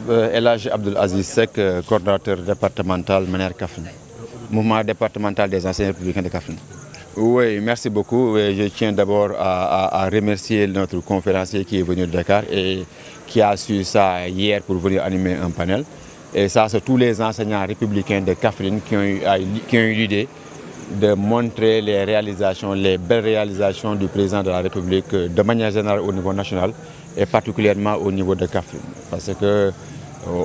Elhadj Abdoul Aziz Seck, coordonnateur départemental MENER Kaffrine, mouvement départemental des anciens républicains de Kaffrine. Oui, merci beaucoup. Je tiens d'abord à remercier notre conférencier qui est venu de Dakar et qui a su ça hier pour venir animer un panel. Et ça, c'est tous les enseignants républicains de Kaffrine qui ont eu l'idée de montrer les réalisations, les belles réalisations du président de la République de manière générale au niveau national et particulièrement au niveau de Kaffrine. Parce que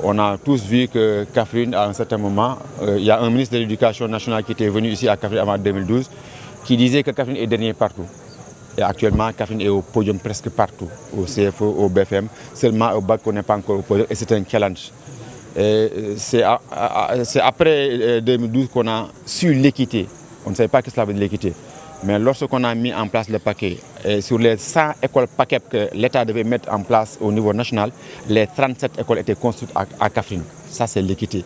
on a tous vu que Kaffrine, à un certain moment, il y a un ministre de l'Éducation nationale qui était venu ici à Kaffrine avant 2012, qui disait que Kaffrine est dernier partout. Et actuellement, Kaffrine est au podium presque partout, au CFE, au BFM, seulement au bac qu'on n'est pas encore au podium, et c'est un challenge. C'est après 2012 qu'on a su l'équité. On ne savait pas ce que cela veut dire l'équité. Mais lorsqu'on a mis en place le paquet, et sur les 100 écoles paquets que l'État devait mettre en place au niveau national, les 37 écoles étaient construites à Kaffrine. Ça, c'est l'équité.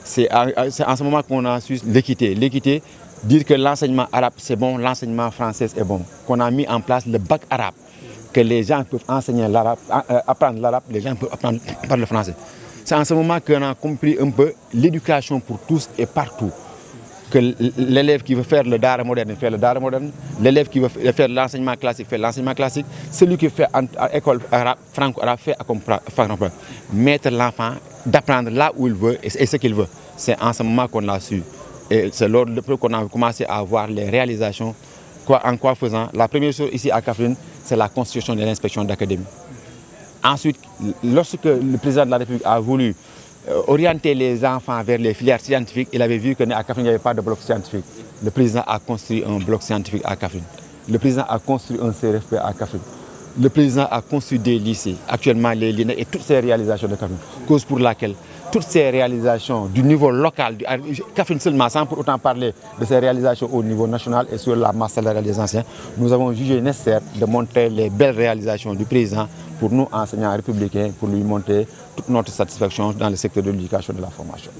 C'est en ce moment qu'on a su l'équité. L'équité, dire que l'enseignement arabe c'est bon, l'enseignement français est bon. Qu'on a mis en place le bac arabe, que les gens peuvent enseigner l'arabe, apprendre l'arabe, les gens peuvent apprendre le français. C'est en ce moment qu'on a compris un peu l'éducation pour tous et partout. Que l'élève qui veut faire le Dara moderne fait le Dara moderne, l'élève qui veut faire l'enseignement classique fait l'enseignement classique, celui qui fait à l'école franco-arabe fait à franco-arabe. Mettre l'enfant d'apprendre là où il veut et ce qu'il veut. C'est en ce moment qu'on l'a su. Et c'est lors de qu'on a commencé à voir les réalisations. En quoi faisant? La première chose ici à Kaffrine, c'est la constitution de l'inspection d'académie. Ensuite, lorsque le président de la République a voulu orienter les enfants vers les filières scientifiques, il avait vu qu'à Kaffrine, il n'y avait pas de bloc scientifique. Le président a construit un bloc scientifique à Kaffrine. Le président a construit un CRFP à Kaffrine. Le président a construit des lycées, actuellement les lycées et toutes ces réalisations de Kaffrine. Cause pour laquelle toutes ces réalisations du niveau local, Kaffrine seulement, sans pour autant parler de ces réalisations au niveau national et sur la masse salariale des anciens, nous avons jugé nécessaire de montrer les belles réalisations du président pour nous, enseignants républicains, pour lui montrer toute notre satisfaction dans le secteur de l'éducation et de la formation.